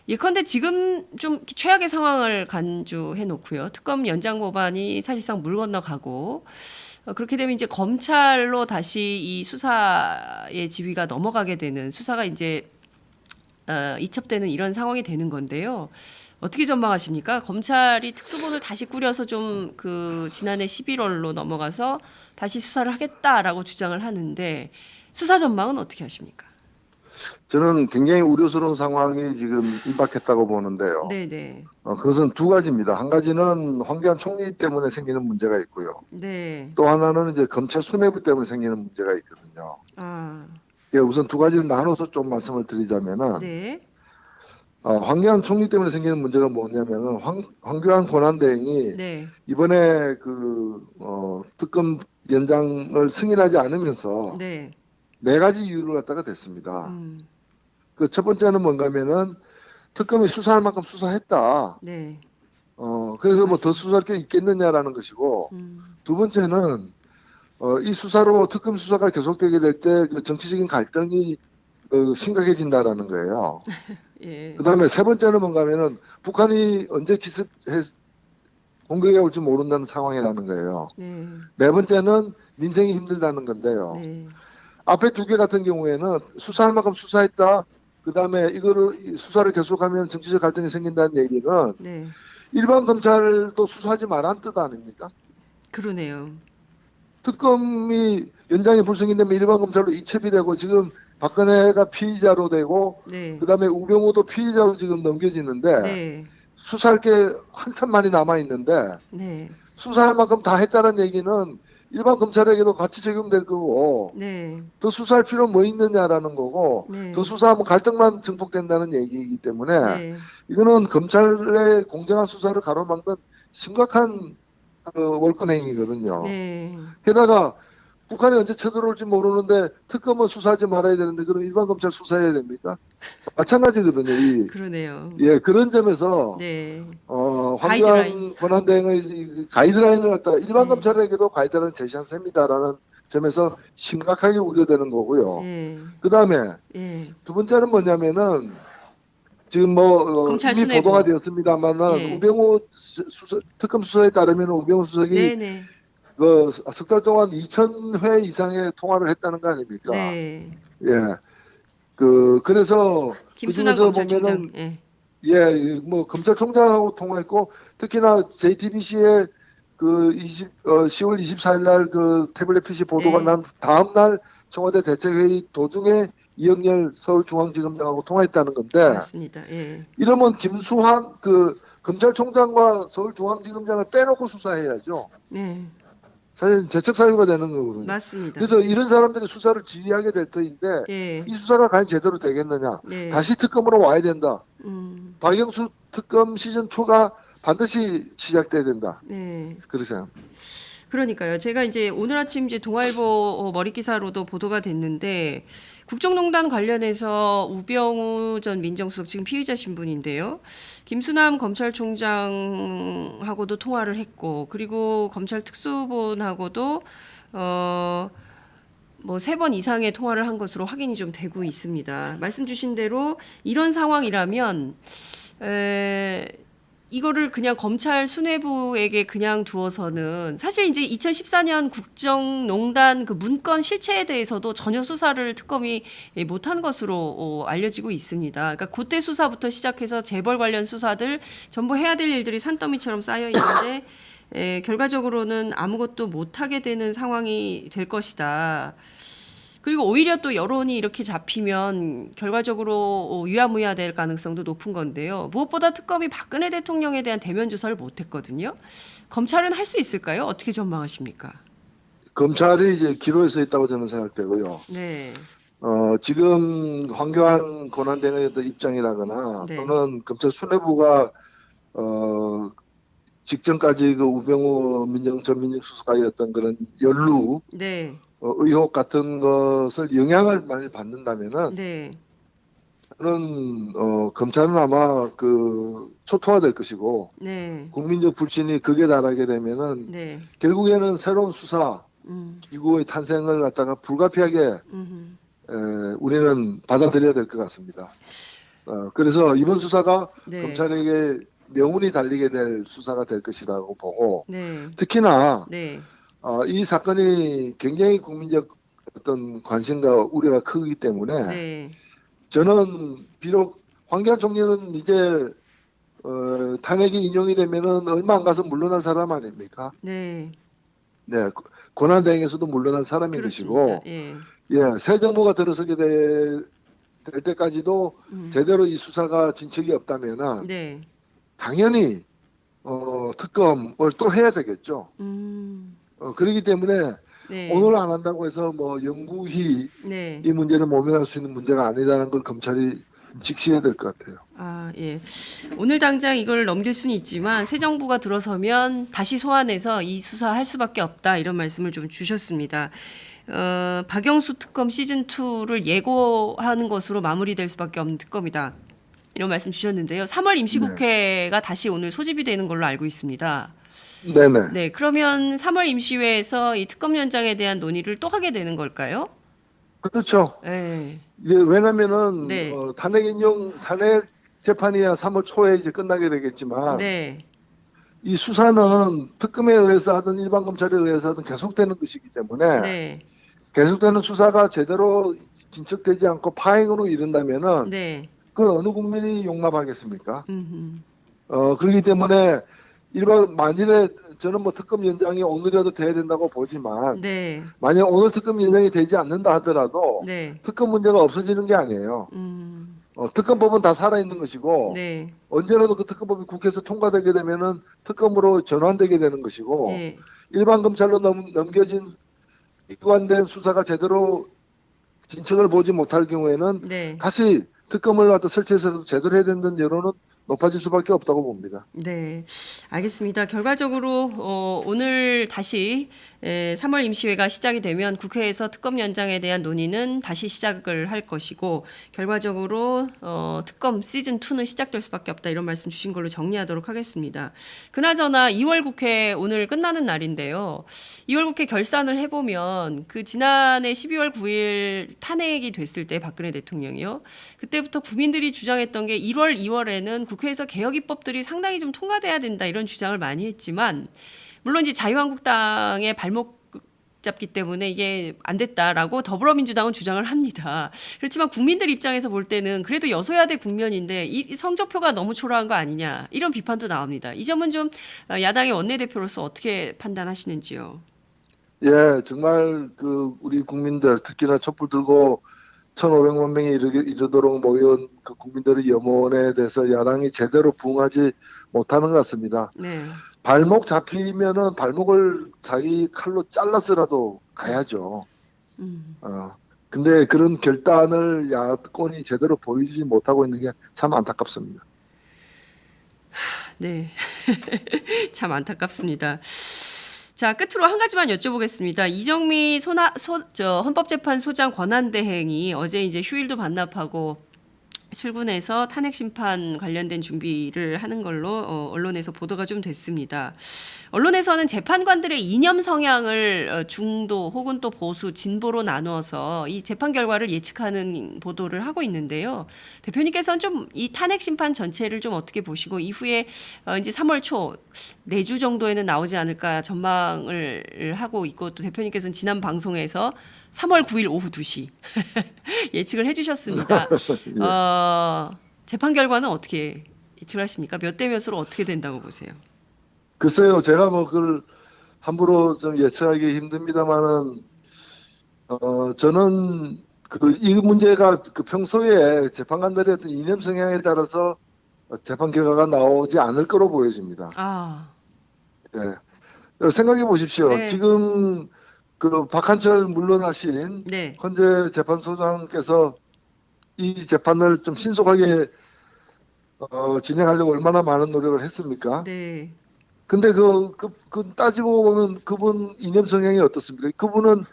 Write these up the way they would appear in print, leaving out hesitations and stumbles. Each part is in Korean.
예컨대 지금 좀 최악의 상황을 간주해 놓고요. 특검 연장 법안이 사실상 물 건너가고 그렇게 되면 이제 검찰로 다시 이 수사의 지휘가 넘어가게 되는 수사가 이제 이첩되는 이런 상황이 되는 건데요. 어떻게 전망하십니까? 검찰이 특수본을 다시 꾸려서 좀 그 지난해 11월로 넘어가서 다시 수사를 하겠다라고 주장을 하는데 수사 전망은 어떻게 하십니까? 저는 굉장히 우려스러운 상황이 지금 임박했다고 보는데요. 네네. 그것은 두 가지입니다. 한 가지는 황교안 총리 때문에 생기는 문제가 있고요. 네. 또 하나는 이제 검찰 수뇌부 때문에 생기는 문제가 있거든요. 아, 예, 우선 두 가지를 나눠서 좀 말씀을 드리자면은, 네. 황교안 총리 때문에 생기는 문제가 뭐냐면은, 황교안 권한대행이 네. 이번에 특검 연장을 승인하지 않으면서 네. 네 가지 이유를 갖다가 댔습니다. 음. 그 첫 번째는 뭔가면은, 특검이 수사할 만큼 수사했다. 네. 그래서 뭐 더 맞습니다. 수사할 게 있겠느냐라는 것이고, 음. 두 번째는, 이 수사로 특검 수사가 계속되게 될 때 그 정치적인 갈등이 심각해진다라는 거예요. 예. 그다음에 세 번째는 뭔가 하면은 북한이 언제 공격에 올지 모른다는 상황이라는 거예요. 네. 네 번째는 민생이 힘들다는 건데요. 네. 앞에 두 개 같은 경우에는 수사할 만큼 수사했다. 그다음에 이거를 수사를 계속하면 정치적 갈등이 생긴다는 얘기는 네. 일반 검찰도 수사하지 말라는 뜻 아닙니까? 그러네요. 특검이 연장이 불승인되면 일반 검찰로 이첩이 되고 지금 박근혜가 피의자로 되고 네. 그다음에 우병우도 피의자로 지금 넘겨지는데 네. 수사할 게 한참 많이 남아 있는데 네. 수사할 만큼 다 했다는 얘기는 일반 검찰에게도 같이 적용될 거고 네. 더 수사할 필요는 뭐 있느냐라는 거고 더 네. 수사하면 갈등만 증폭된다는 얘기이기 때문에 네. 이거는 검찰의 공정한 수사를 가로막는 심각한 월권행위거든요. 네. 게다가 북한이 언제 쳐들어올지 모르는데 특검은 수사하지 말아야 되는데 그럼 일반 검찰 수사해야 됩니까? 마찬가지거든요. 그러네요. 예, 그런 점에서 네. 가이드라인. 황교안 권한대행의 이 가이드라인을 갖다가 일반 네. 검찰에게도 가이드라인을 제시한 셈이다라는 점에서 심각하게 우려되는 거고요. 예. 그 다음에 예. 두 번째는 뭐냐면은 지금 검찰 이미 보도가 수뇌부. 되었습니다만은 예. 우병우 특검 수사에 따르면 우병우 수석이 네네. 석 달 동안 2,000회 이상의 통화를 했다는 거 아닙니까? 네. 예. 그래서 그 김순환 중에서 검찰총장. 보면은 예. 예, 뭐 검찰총장하고 통화했고 특히나 JTBC의 10월 24일 날 그 태블릿 PC 보도가 예. 난 다음 날 청와대 대책회의 도중에 이영렬 서울중앙지검장하고 통화했다는 건데 맞습니다. 예. 이러면 김수환 검찰총장과 서울중앙지검장을 빼놓고 수사해야죠. 네. 사실 재척 사유가 되는 거거든요. 맞습니다. 그래서 이런 사람들이 수사를 지휘하게 될 터인데 예. 이 수사가 과연 제대로 되겠느냐. 네. 다시 특검으로 와야 된다. 음. 박영수 특검 시즌 2가 반드시 시작돼야 된다. 네. 그러세요. 그러니까요. 제가 이제 오늘 아침 이제 동아일보 머리 기사로도 보도가 됐는데 국정농단 관련해서 우병우 전 민정수석 지금 피의자 신분인데요. 김수남 검찰총장하고도 통화를 했고 그리고 검찰 특수본하고도 뭐 3번 이상의 통화를 한 것으로 확인이 좀 되고 있습니다. 말씀 주신 대로 이런 상황이라면 이거를 그냥 검찰 수뇌부에게 그냥 두어서는 사실 이제 2014년 국정농단 그 문건 실체에 대해서도 전혀 수사를 특검이 못한 것으로 알려지고 있습니다. 그러니까 그때 수사부터 시작해서 재벌 관련 수사들 전부 해야 될 일들이 산더미처럼 쌓여 있는데 결과적으로는 아무것도 못하게 되는 상황이 될 것이다. 그리고 오히려 또 여론이 이렇게 잡히면 결과적으로 유야무야 될 가능성도 높은 건데요. 무엇보다 특검이 박근혜 대통령에 대한 대면 조사를 못했거든요. 검찰은 할 수 있을까요? 어떻게 전망하십니까? 검찰이 이제 기로에 서 있다고 저는 생각되고요. 네, 지금 황교안 권한대행의 어떤 입장이라거나 네, 또는 검찰 수뇌부가 어, 직전까지 그 우병우 전 민정수석과의 어떤 그런 연루 네, 의혹 같은 것을 영향을 많이 받는다면은 네, 저는 검찰은 아마 초토화될 것이고 네, 국민적 불신이 극에 달하게 되면은 네, 결국에는 새로운 수사 기구의 탄생을 갖다가 불가피하게 음. 우리는 받아들여야 될 것 같습니다. 그래서 이번 수사가 네. 검찰에게 명운이 달리게 될 수사가 될 것이라고 보고 네. 특히나 네. 이 사건이 굉장히 국민적 어떤 관심과 우려가 크기 때문에 네. 저는 비록 황교안 총리는 이제 탄핵이 인용이 되면은 얼마 안 가서 물러날 사람 아닙니까? 네. 네, 권한대행에서도 물러날 사람인 그렇습니다. 것이고, 예. 예, 새 정부가 들어서게 될 때까지도 음. 제대로 이 수사가 진척이 없다면은 네. 당연히 특검을 또 해야 되겠죠. 음. 그렇기 때문에 네. 오늘 안 한다고 해서 뭐 영구히 네. 이 문제를 모면할 수 있는 문제가 아니다는 걸 검찰이 직시해야 될 것 같아요. 아, 예. 오늘 당장 이걸 넘길 수는 있지만 새 정부가 들어서면 다시 소환해서 이 수사할 수밖에 없다 이런 말씀을 좀 주셨습니다. 박영수 특검 시즌 2를 예고하는 것으로 마무리될 수밖에 없는 특검이다. 이런 말씀 주셨는데요. 3월 임시국회가 다시 오늘 소집이 되는 걸로 알고 있습니다. 네네. 네, 그러면 3월 임시회에서 이 특검 연장에 대한 논의를 또 하게 되는 걸까요? 그렇죠. 네. 이제 왜냐면은 네. 탄핵 재판이야 3월 초에 이제 끝나게 되겠지만 네. 이 수사는 특검에 의해서 하든 일반 검찰에 의해서 하든 계속되는 것이기 때문에 네. 계속되는 수사가 제대로 진척되지 않고 파행으로 이른다면은 네. 그건 어느 국민이 용납하겠습니까? 음흠. 그렇기 때문에 만일에 저는 뭐 특검 연장이 오늘이라도 돼야 된다고 보지만 네. 만약 오늘 특검 연장이 되지 않는다 하더라도 네. 특검 문제가 없어지는 게 아니에요. 특검법은 다 살아있는 것이고 네. 언제라도 그 특검법이 국회에서 통과되게 되면은 특검으로 전환되게 되는 것이고 예. 일반 검찰로 넘겨진 이관된 수사가 제대로 진척을 보지 못할 경우에는 네. 다시 특검을 갖다 설치해서 제대로 해야 된다는 여론은 높아질 수밖에 없다고 봅니다. 네, 알겠습니다. 결과적으로 오늘 다시 3월 임시회가 시작이 되면 국회에서 특검 연장에 대한 논의는 다시 시작을 할 것이고 결과적으로 특검 시즌 2는 시작될 수밖에 없다 이런 말씀 주신 걸로 정리하도록 하겠습니다. 그나저나 2월 국회 오늘 끝나는 날인데요. 2월 국회 결산을 해보면 그 지난해 12월 9일 탄핵이 됐을 때 박근혜 대통령이요. 그때부터 국민들이 주장했던 게 1월, 2월에는 국회에서 개혁 입법들이 상당히 좀 통과돼야 된다 이런 주장을 많이 했지만 물론 이제 자유한국당의 발목 잡기 때문에 이게 안 됐다라고 더불어민주당은 주장을 합니다. 그렇지만 국민들 입장에서 볼 때는 그래도 여소야대 국면인데 이 성적표가 너무 초라한 거 아니냐 이런 비판도 나옵니다. 이 점은 좀 야당의 원내대표로서 어떻게 판단하시는지요? 예, 정말 우리 국민들 특히나 촛불 들고 1,500만 명이 이르도록 모인 그 국민들의 염원에 대해서 야당이 제대로 부응하지 못하는 것 같습니다. 네. 발목 잡히면은 발목을 자기 칼로 잘라서라도 가야죠. 근데 그런 결단을 야권이 제대로 보이지 못하고 있는 게 참 안타깝습니다. 네. 참 안타깝습니다. 자, 끝으로 한 가지만 여쭤보겠습니다. 이정미 헌법재판소장 권한대행이 어제 이제 휴일도 반납하고 출근해서 탄핵 심판 관련된 준비를 하는 걸로 언론에서 보도가 좀 됐습니다. 언론에서는 재판관들의 이념 성향을 중도 혹은 또 보수, 진보로 나누어서 이 재판 결과를 예측하는 보도를 하고 있는데요. 대표님께서는 좀 이 탄핵 심판 전체를 좀 어떻게 보시고 이후에 이제 3월 초 4주 정도에는 나오지 않을까 전망을 하고 있고 또 대표님께서는 지난 방송에서 3월 9일 오후 2시 예측을 해주셨습니다. 재판 결과는 어떻게 예측을 하십니까? 몇 대 몇으로 어떻게 된다고 보세요? 글쎄요, 제가 뭐 그걸 함부로 좀 예측하기 힘듭니다만은 저는 이 문제가 평소에 재판관들의 어떤 이념 성향에 따라서 재판 결과가 나오지 않을 거로 보여집니다. 아, 네. 생각해 보십시오. 네. 지금 박한철 물러나신 네, 헌재 재판소장께서 이 재판을 좀 신속하게 진행하려고 얼마나 많은 노력을 했습니까? 네, 근데 따지고 보면 그분 이념 성향이 어떻습니까? 그분은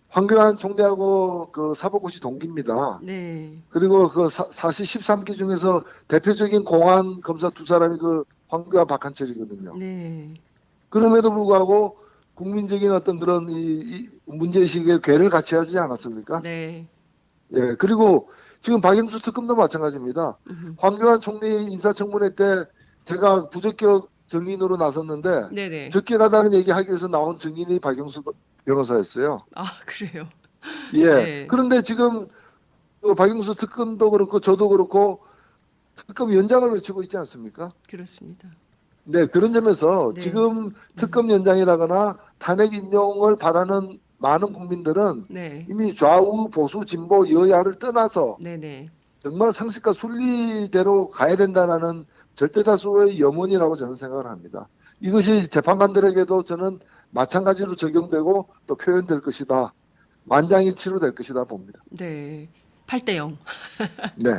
황교안 총리하고 사법고시 동기입니다. 네, 그리고 사시 13기 중에서 대표적인 공안 검사 두 사람이 황교안 박한철이거든요. 네, 그럼에도 불구하고 국민적인 어떤 그런 이 문제의식에 괴를 같이 하지 않았습니까? 네, 예, 그리고 지금 박영수 특검도 마찬가지입니다. 황교안 총리 인사청문회 때 제가 부적격 증인으로 나섰는데 네네. 적격하다는 얘기하기 위해서 나온 증인이 박영수 변호사였어요. 아, 그래요. 예. 네. 그런데 지금 그 박영수 특검도 그렇고 저도 그렇고 특검 연장을 외치고 있지 않습니까? 그렇습니다. 네, 그런 점에서 네. 지금 특검 연장이라거나 탄핵 인용을 바라는 많은 국민들은 네. 이미 좌우 보수 진보 여야를 떠나서 네네. 정말 상식과 순리대로 가야 된다는 절대다수의 염원이라고 저는 생각을 합니다. 이것이 재판관들에게도 저는 마찬가지로 적용되고 또 표현될 것이다. 만장일치로 될 것이다 봅니다. 네. 8대 0. 네.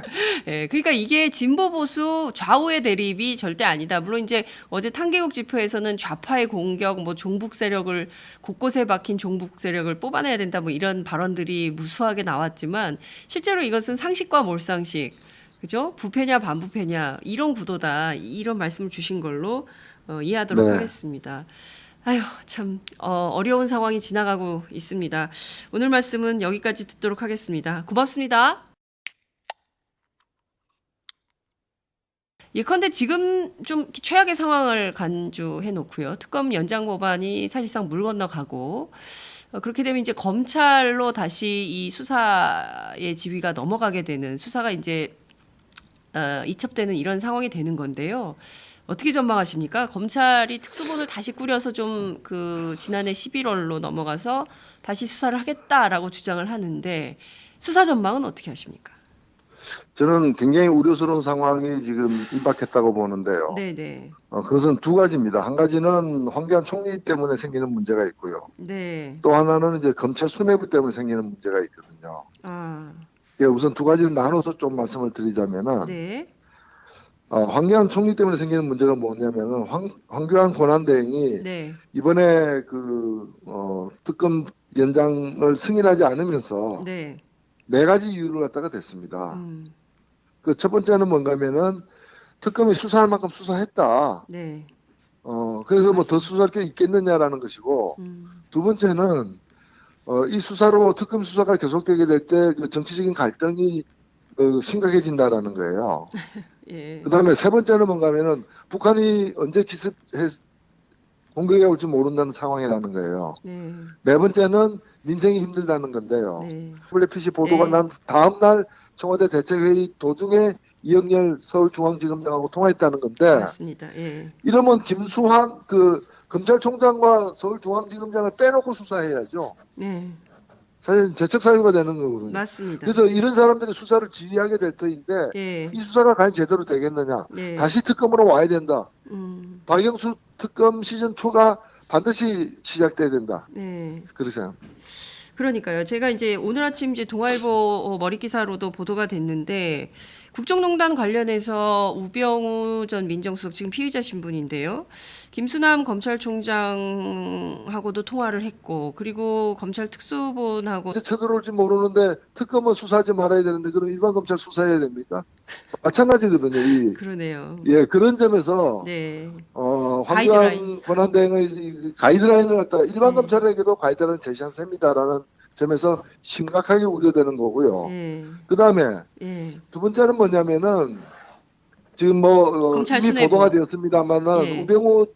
예, 그러니까 이게 진보 보수 좌우의 대립이 절대 아니다. 물론 이제 어제 탕계국 집회에서는 좌파의 공격, 뭐 종북 세력을 곳곳에 박힌 종북 세력을 뽑아내야 된다, 뭐 이런 발언들이 무수하게 나왔지만 실제로 이것은 상식과 몰상식, 그죠? 부패냐 반부패냐 이런 구도다. 이런 말씀을 주신 걸로 이해하도록 네. 하겠습니다. 아휴, 참 어려운 상황이 지나가고 있습니다. 오늘 말씀은 여기까지 듣도록 하겠습니다. 고맙습니다. 예컨대 지금 좀 최악의 상황을 간주해 놓고요. 특검 연장 법안이 사실상 물 건너가고 그렇게 되면 이제 검찰로 다시 이 수사의 지휘가 넘어가게 되는, 수사가 이제 이첩되는 이런 상황이 되는 건데요. 어떻게 전망하십니까? 검찰이 특수본을 다시 꾸려서 좀 그 지난해 11월로 넘어가서 다시 수사를 하겠다라고 주장을 하는데 수사 전망은 어떻게 하십니까? 저는 굉장히 우려스러운 상황이 지금 임박했다고 보는데요. 네네. 그것은 두 가지입니다. 한 가지는 황교안 총리 때문에 생기는 문제가 있고요. 네. 또 하나는 이제 검찰 수뇌부 때문에 생기는 문제가 있거든요. 아, 예, 우선 두 가지를 나눠서 좀 말씀을 드리자면은 네. 황교안 총리 때문에 생기는 문제가 뭐냐면은 황교안 권한대행이 네. 이번에 특검 연장을 승인하지 않으면서 네. 네 가지 이유를 갖다가 댔습니다. 음, 그 첫 번째는 뭔가면은 특검이 수사할 만큼 수사했다. 네. 그래서 뭐 더 수사할 게 있겠느냐라는 것이고, 두 번째는 이 수사로 특검 수사가 계속되게 될 때 그 정치적인 갈등이 심각해진다라는 거예요. 예. 그다음에 세 번째는 뭔가면은 북한이 언제 공격이 올지 모른다는 상황이라는 거예요. 네. 네 번째는 민생이 힘들다는 건데요. 네. WPC 보도가 네. 난 다음 날 청와대 대책회의 도중에 이영렬 서울중앙지검장하고 통화했다는 건데, 맞습니다. 예. 이러면 김수환 검찰총장과 서울중앙지검장을 빼놓고 수사해야죠. 네. 사실 재척 사유가 되는 거거든요. 맞습니다. 그래서 이런 사람들이 수사를 지휘하게 될 터인데 예. 이 수사가 과연 제대로 되겠느냐. 네. 다시 특검으로 와야 된다. 음, 박영수 특검 시즌 2가 반드시 시작돼야 된다. 네. 그러세요. 그러니까요. 제가 이제 오늘 아침 이제 동아일보 머리 기사로도 보도가 됐는데 국정농단 관련해서 우병우 전 민정수석 지금 피의자 신분인데요. 김수남 검찰총장하고도 통화를 했고 그리고 검찰 특수본하고 언제 쳐들어올지 모르는데 특검은 수사하지 말아야 되는데 그럼 일반 검찰 수사해야 됩니까? 마찬가지거든요. 그러네요. 예, 그런 점에서 네. 황교안 권한대행의 가이드라인을 갖다가 일반 네. 검찰에게도 가이드라인을 제시한 셈이다라는 점에서 심각하게 우려되는 거고요. 예. 그다음에 예. 두 번째는 뭐냐면은 지금 검찰 이미 수뇌부. 보도가 되었습니다만은 예. 우병우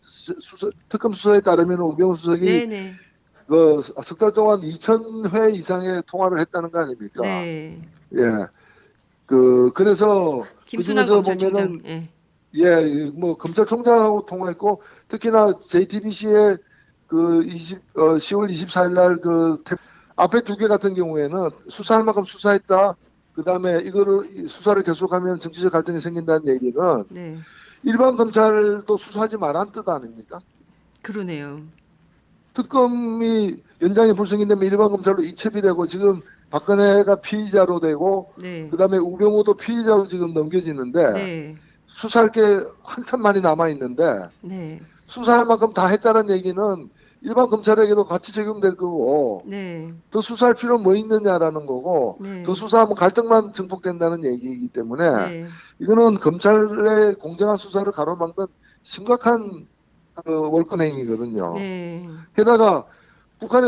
특검 수사에 따르면 우병우 수석이 네네. 석 달 동안 2,000회 이상의 통화를 했다는 거 아닙니까? 네. 예. 그래서 김순환 그중에서 검찰총장. 보면은 예. 뭐 검찰총장하고 통화했고 특히나 JTBC의 10월 24일 날 앞에 두 개 같은 경우에는 수사할 만큼 수사했다. 그다음에 이거를 수사를 계속하면 정치적 갈등이 생긴다는 얘기는 네. 일반 검찰도 수사하지 말란 뜻 아닙니까? 그러네요. 특검이 연장이 불승인되면 일반 검찰로 이첩이 되고 지금 박근혜가 피의자로 되고 네. 그다음에 우병우도 피의자로 지금 넘겨지는데 네. 수사할 게 한참 많이 남아 있는데 네. 수사할 만큼 다 했다는 얘기는 일반 검찰에게도 같이 적용될 거고 네. 더 수사할 필요는 뭐 있느냐라는 거고 네. 더 수사하면 갈등만 증폭된다는 얘기이기 때문에 네. 이거는 검찰의 공정한 수사를 가로막는 심각한 월권행위거든요. 네. 게다가 북한이